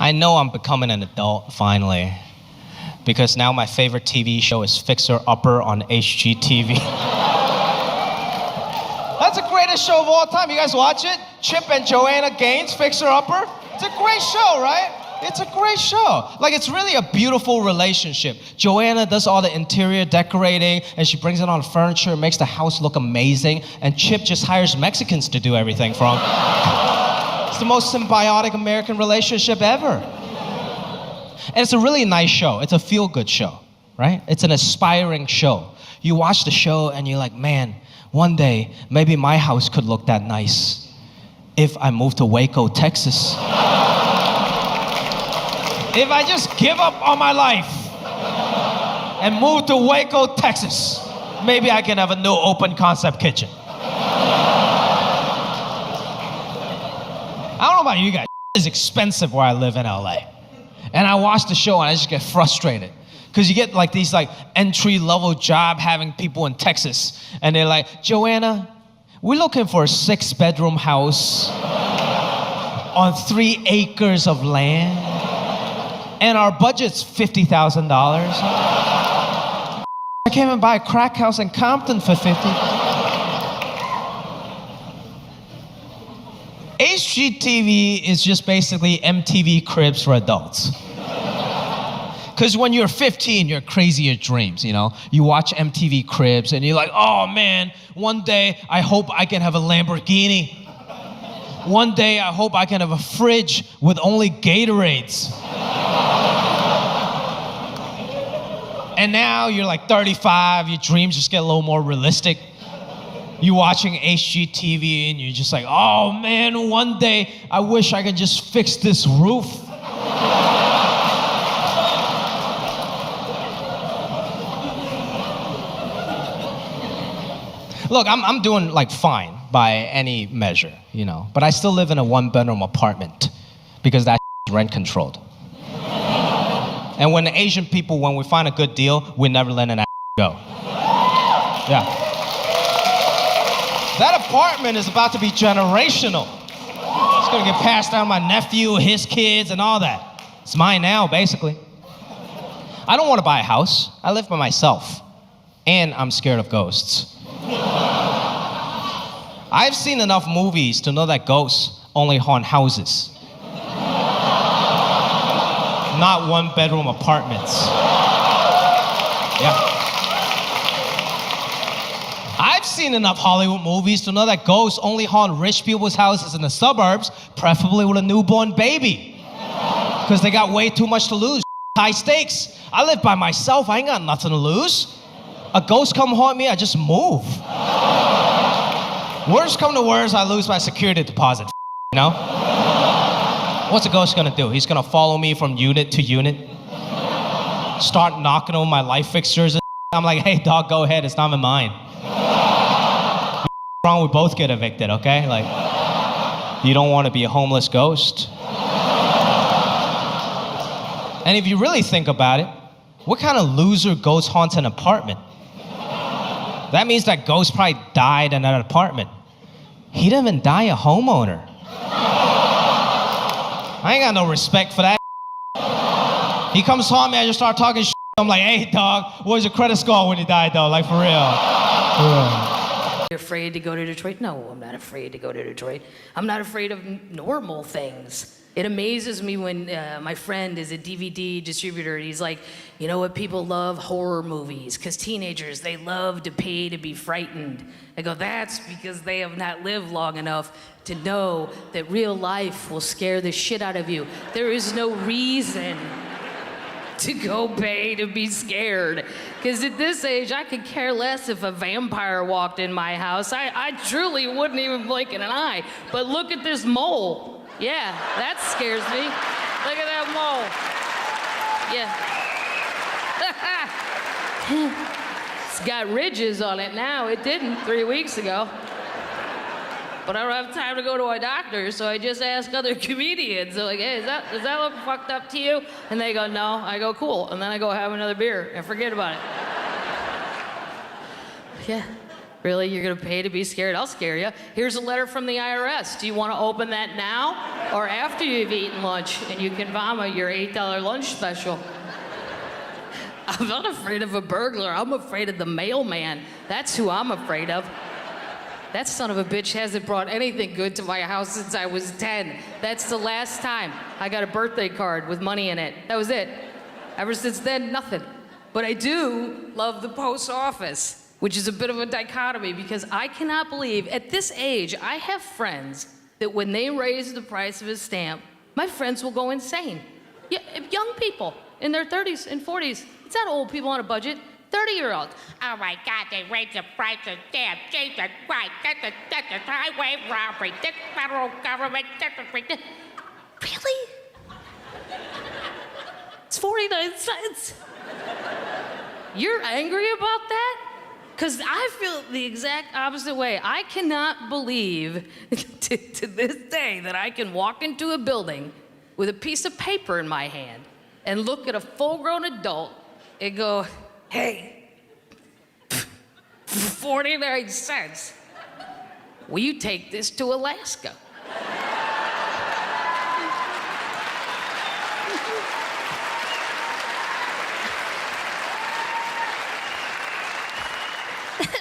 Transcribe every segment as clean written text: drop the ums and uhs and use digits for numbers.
I know I'm becoming an adult finally, because now my favorite TV show is Fixer Upper on HGTV. That's the greatest show of all time. You guys watch it? Chip and Joanna Gaines, Fixer Upper. It's a great show, right? It's a great show. Like, it's really a beautiful relationship. Joanna does all the interior decorating, and she brings in all the furniture, makes the house look amazing, and Chip just hires Mexicans to do everything for him. It's the most symbiotic American relationship ever. And it's a really nice show. It's a feel-good show, right? It's an aspiring show. You watch the show, and you're like, man, one day, maybe my house could look that nice if I moved to Waco, Texas. If I just give up on my life and move to Waco, Texas, maybe I can have a new open concept kitchen. I don't know about you guys, it's expensive where I live in LA. And I watch the show and I just get frustrated. Because you get like these like entry-level job having people in Texas. And they're like, Joanna, we're looking for a 6-bedroom house on 3 acres of land. And our budget's $50,000. I can't even buy a crack house in Compton for $50,000. HGTV is just basically MTV Cribs for adults. Because when you're 15, you're crazy at dreams, you know? You watch MTV Cribs and you're like, oh man, one day I hope I can have a Lamborghini. One day I hope I can have a fridge with only Gatorades. And now you're like 35, your dreams just get a little more realistic. You're watching HGTV and you're just like, oh man, one day I wish I could just fix this roof. Look, I'm doing like fine by any measure, you know, but I still live in a 1-bedroom apartment because that's rent controlled. And when the Asian people, when we find a good deal, we never let an go. Yeah. That apartment is about to be generational. It's gonna get passed down to my nephew, his kids, and all that. It's mine now, basically. I don't want to buy a house. I live by myself. And I'm scared of ghosts. I've seen enough movies to know that ghosts only haunt houses. Not 1-bedroom apartments. Yeah. I've seen enough Hollywood movies to know that ghosts only haunt rich people's houses in the suburbs, preferably with a newborn baby. Because they got way too much to lose. High stakes. I live by myself. I ain't got nothing to lose. A ghost come haunt me, I just move. Worst come to worst, I lose my security deposit, you know? What's a ghost gonna do? He's gonna follow me from unit to unit, start knocking on my life fixtures and I'm like, hey dog, go ahead, it's not mine. Wrong, we both get evicted, okay? Like, you don't wanna be a homeless ghost. And if you really think about it, what kind of loser ghost haunts an apartment? That means that ghost probably died in that apartment. He didn't even die a homeowner. I ain't got no respect for that. He comes home, me, I just start talking shit. I'm like, hey dog, what was your credit score when you died though? Like for real. You're afraid to go to Detroit? No, I'm not afraid to go to Detroit. I'm not afraid of normal things. It amazes me when my friend is a DVD distributor and he's like, you know what, people love horror movies because teenagers, they love to pay to be frightened. I go, that's because they have not lived long enough to know that real life will scare the shit out of you. There is no reason to go pay to be scared. Because at this age, I could care less if a vampire walked in my house. I truly wouldn't even blink an eye. But look at this mole. Yeah, that scares me. Look at that mole. Yeah. It's got ridges on it now. It didn't 3 weeks ago. But I don't have time to go to a doctor, so I just ask other comedians. They're like, hey, does that look fucked up to you? And they go, no. I go, cool. And then I go have another beer and forget about it. Yeah. Really? You're gonna pay to be scared? I'll scare you. Here's a letter from the IRS. Do you want to open that now or after you've eaten lunch and you can vomit your $8 lunch special? I'm not afraid of a burglar. I'm afraid of the mailman. That's who I'm afraid of. That son of a bitch hasn't brought anything good to my house since I was 10. That's the last time I got a birthday card with money in it. That was it. Ever since then, nothing. But I do love the post office, which is a bit of a dichotomy because I cannot believe at this age, I have friends that when they raise the price of a stamp, my friends will go insane. Yeah, young people in their 30s and 40s. It's not old people on a budget. 30-year-olds. Oh my God, they raised the price of stamps. Jesus Christ, that's a highway robbery. This federal government, really? It's 49 cents. You're angry about that? Because I feel the exact opposite way. I cannot believe to this day that I can walk into a building with a piece of paper in my hand and look at a full-grown adult and go, hey, 49 cents. Will you take this to Alaska?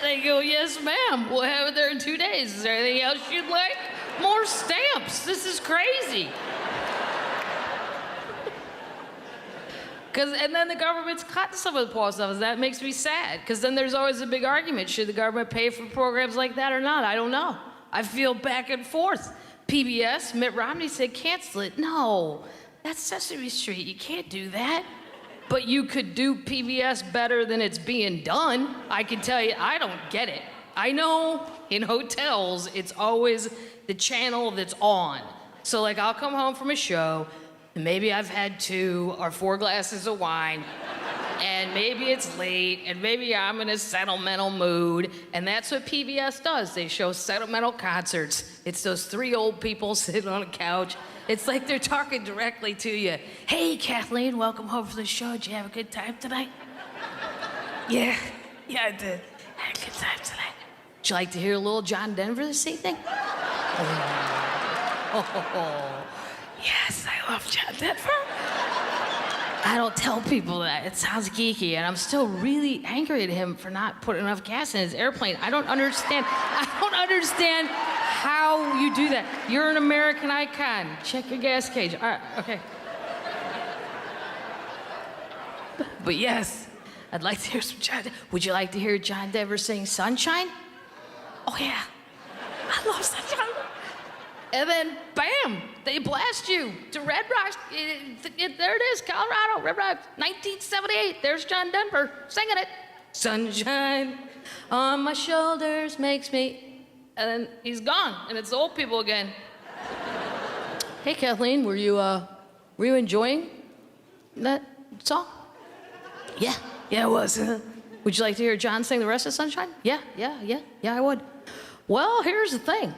They go, yes, ma'am. We'll have it there in 2 days. Is there anything else you'd like? More stamps. This is crazy. And then the government's cutting some of the post office. That makes me sad, because then there's always a big argument. Should the government pay for programs like that or not? I don't know. I feel back and forth. PBS, Mitt Romney said cancel it. No, that's Sesame Street. You can't do that. But you could do PBS better than it's being done. I can tell you, I don't get it. I know in hotels, it's always the channel that's on. So like I'll come home from a show, and maybe I've had 2 or 4 glasses of wine, and maybe it's late, and maybe I'm in a sentimental mood, and that's what PBS does. They show sentimental concerts. It's those 3 old people sitting on a couch. It's like they're talking directly to you. Hey, Kathleen, welcome home from the show. Did you have a good time tonight? Yeah, I did. Had a good time tonight. Would you like to hear a little John Denver this evening? Yes, I love John Denver. I don't tell people that. It sounds geeky, and I'm still really angry at him for not putting enough gas in his airplane. I don't understand how you do that. You're an American icon. Check your gas gauge. All right, okay. But yes, I'd like to hear some John Denver. Would you like to hear John Denver sing Sunshine? Oh, yeah. I love Sunshine. And then, bam, they blast you to Red Rocks. There it is, Colorado, Red Rocks, 1978. There's John Denver singing it. Sunshine on my shoulders makes me... And then he's gone, and it's the old people again. Hey, Kathleen, were you enjoying that song? Yeah, I was. Would you like to hear John sing the rest of Sunshine? Yeah, I would. Well, here's the thing.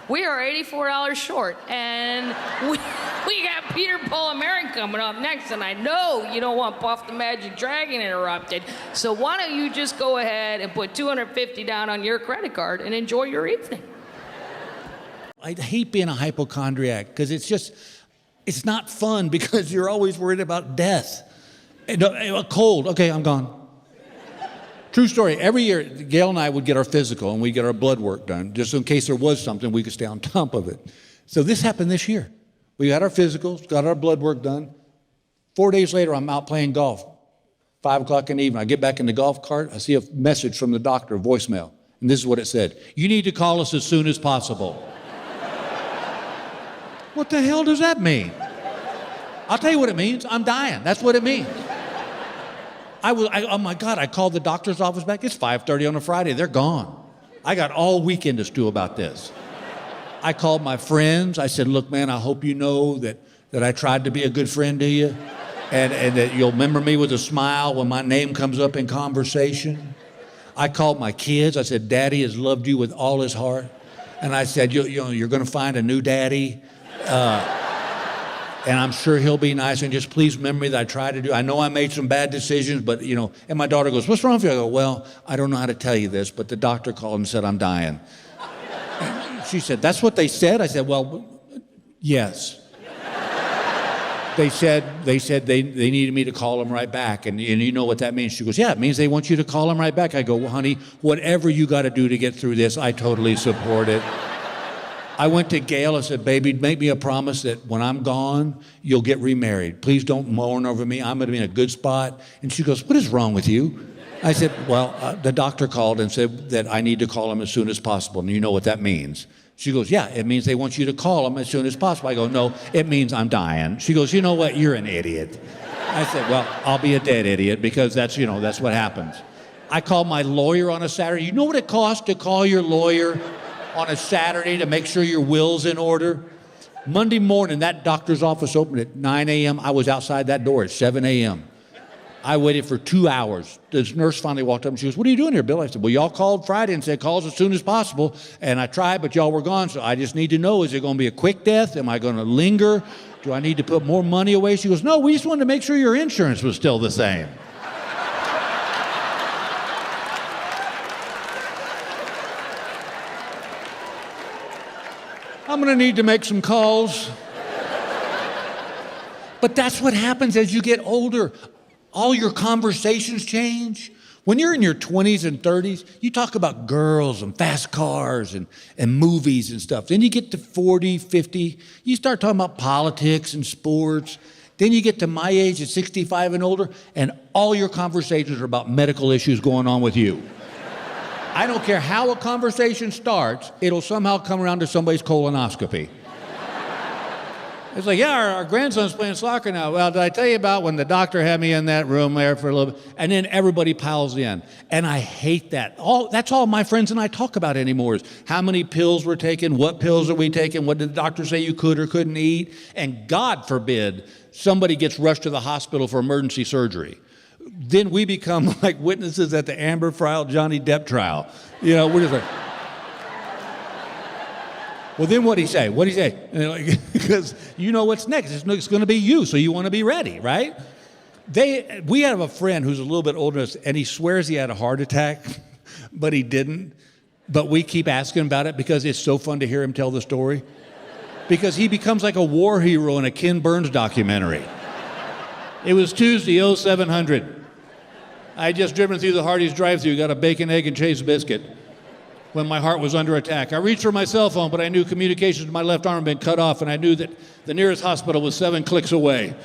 We are $84 short, and we got Peter, Paul, and Mary coming up next, and I know you don't want Puff the Magic Dragon interrupted, so why don't you just go ahead and put $250 down on your credit card and enjoy your evening. I hate being a hypochondriac because it's not fun because you're always worried about death. A cold, okay, I'm gone. True story. Every year, Gail and I would get our physical and we'd get our blood work done, just in case there was something, we could stay on top of it. So this happened this year. We got our physicals, got our blood work done. 4 days later, I'm out playing golf. 5 o'clock in the evening, I get back in the golf cart, I see a message from the doctor, a voicemail. And this is what it said: you need to call us as soon as possible. What the hell does that mean? I'll tell you what it means. I'm dying. That's what it means. Oh my God, I called the doctor's office back. It's 5:30 on a Friday. They're gone. I got all weekend to stew about this. I called my friends. I said, look, man, I hope you know that I tried to be a good friend to you and that you'll remember me with a smile when my name comes up in conversation. I called my kids. I said, Daddy has loved you with all his heart. And I said, you're going to find a new daddy. And I'm sure he'll be nice, and just please remember me that I tried to do. I know I made some bad decisions, but and my daughter goes, what's wrong with you? I go, well, I don't know how to tell you this, but the doctor called and said I'm dying. And she said, that's what they said? I said, well, yes. They said they needed me to call them right back, and you know what that means. She goes, yeah, it means they want you to call them right back. I go, well, honey, whatever you got to do to get through this, I totally support it. I went to Gail. I said, baby, make me a promise that when I'm gone, you'll get remarried. Please don't mourn over me. I'm going to be in a good spot. And she goes, what is wrong with you? I said, well, the doctor called and said that I need to call him as soon as possible. And you know what that means. She goes, yeah, it means they want you to call him as soon as possible. I go, no, it means I'm dying. She goes, you know what? You're an idiot. I said, well, I'll be a dead idiot because that's what happens. I called my lawyer on a Saturday. You know what it costs to call your lawyer on a Saturday to make sure your will's in order? Monday morning, that doctor's office opened at 9 a.m. I was outside that door at 7 a.m. I waited for 2 hours. This nurse finally walked up and she goes, what are you doing here, Bill? I said, well, y'all called Friday and said call us as soon as possible. And I tried, but y'all were gone. So I just need to know, is it going to be a quick death? Am I going to linger? Do I need to put more money away? She goes, no, we just wanted to make sure your insurance was still the same. I'm going to need to make some calls. But that's what happens as you get older. All your conversations change. When you're in your 20s and 30s, you talk about girls and fast cars and movies and stuff. Then you get to 40, 50, you start talking about politics and sports. Then you get to my age at 65 and older, and all your conversations are about medical issues going on with you. I don't care how a conversation starts, it'll somehow come around to somebody's colonoscopy. It's like, yeah, our grandson's playing soccer now. Well, did I tell you about when the doctor had me in that room there for a little bit? And then everybody piles in. And I hate that. That's all my friends and I talk about anymore is how many pills we're taking, what pills are we taking, what did the doctor say you could or couldn't eat? And God forbid somebody gets rushed to the hospital for emergency surgery. Then we become like witnesses at the Amber trial, Johnny Depp trial. We're just like, well, then what'd he say? What'd he say? Because you know what's next. It's going to be you, so you want to be ready, right? We have a friend who's a little bit older than us, and he swears he had a heart attack, but he didn't. But we keep asking about it because it's so fun to hear him tell the story. Because he becomes like a war hero in a Ken Burns documentary. It was Tuesday, 0700. I had just driven through the Hardee's drive-thru, got a bacon, egg, and cheese biscuit when my heart was under attack. I reached for my cell phone, but I knew communications to my left arm had been cut off, and I knew that the nearest hospital was 7 clicks away.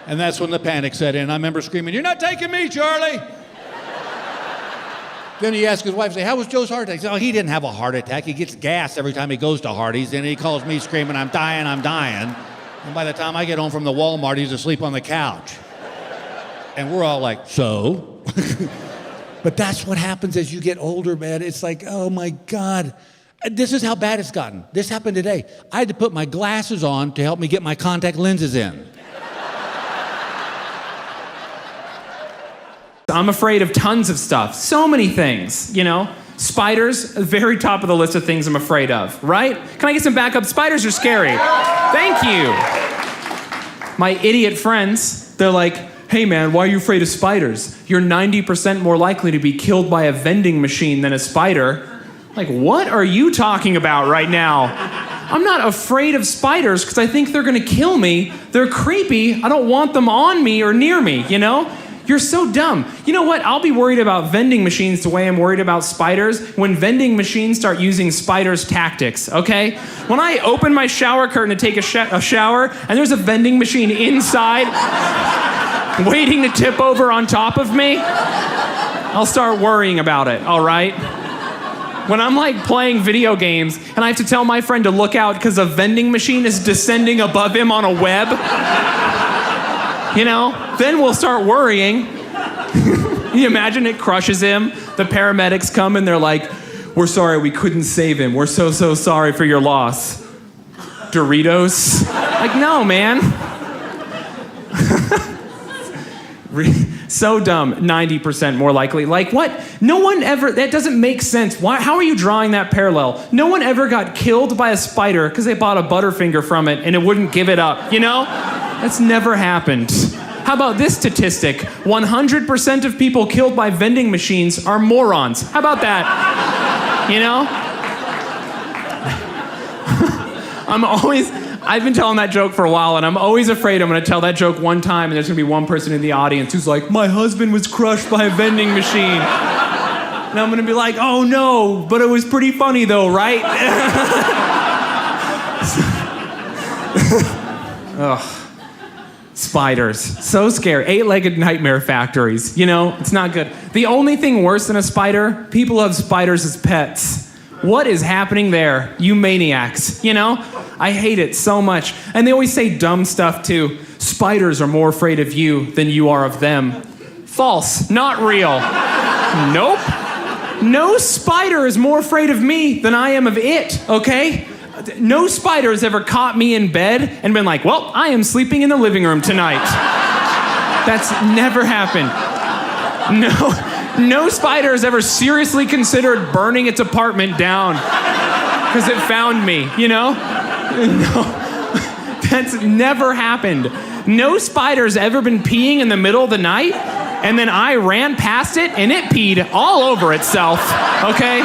And that's when the panic set in. I remember screaming, "You're not taking me, Charlie!" Then he asked his wife, how was Joe's heart attack? He said, he didn't have a heart attack. He gets gas every time he goes to Hardee's, and he calls me screaming, I'm dying, I'm dying. And by the time I get home from the Walmart, he's asleep on the couch. And we're all like, so? But that's what happens as you get older, man. It's like, oh my God. This is how bad it's gotten. This happened today. I had to put my glasses on to help me get my contact lenses in. I'm afraid of tons of stuff. So many things, Spiders, very top of the list of things I'm afraid of, right? Can I get some backup? Spiders are scary. Thank you. My idiot friends, they're like, hey man, why are you afraid of spiders? You're 90% more likely to be killed by a vending machine than a spider. Like, what are you talking about right now? I'm not afraid of spiders because I think they're gonna kill me. They're creepy. I don't want them on me or near me, You're so dumb. You know what? I'll be worried about vending machines the way I'm worried about spiders when vending machines start using spiders' tactics, okay? When I open my shower curtain to take a shower and there's a vending machine inside waiting to tip over on top of me, I'll start worrying about it, all right? When I'm like playing video games and I have to tell my friend to look out because a vending machine is descending above him on a web, then we'll start worrying. You imagine it crushes him. The paramedics come and they're like, we're sorry, we couldn't save him. We're so sorry for your loss. Doritos? Like, no, man. So dumb. 90% more likely. Like what? No one ever, that doesn't make sense. Why? How are you drawing that parallel? No one ever got killed by a spider because they bought a Butterfinger from it and it wouldn't give it up, you know? That's never happened. How about this statistic? 100% of people killed by vending machines are morons. How about that? You know? I've been telling that joke for a while, and I'm always afraid I'm gonna tell that joke one time, and there's gonna be one person in the audience who's like, my husband was crushed by a vending machine. And I'm gonna be like, oh no, but it was pretty funny though, right? Ugh. Spiders, so scary. 8-legged nightmare factories, you know, it's not good. The only thing worse than a spider, people have spiders as pets. What is happening there, you maniacs, you know? I hate it so much. And they always say dumb stuff too. Spiders are more afraid of you than you are of them. False, not real. Nope. No spider is more afraid of me than I am of it, okay? No spider has ever caught me in bed and been like, well, I am sleeping in the living room tonight. That's never happened. No spider has ever seriously considered burning its apartment down because it found me, you know? No, that's never happened. No spider's ever been peeing in the middle of the night and then I ran past it and it peed all over itself, okay?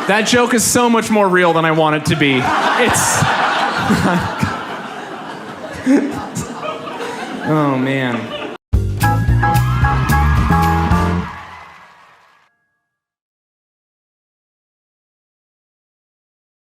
That joke is so much more real than I want it to be. It's... Oh, man.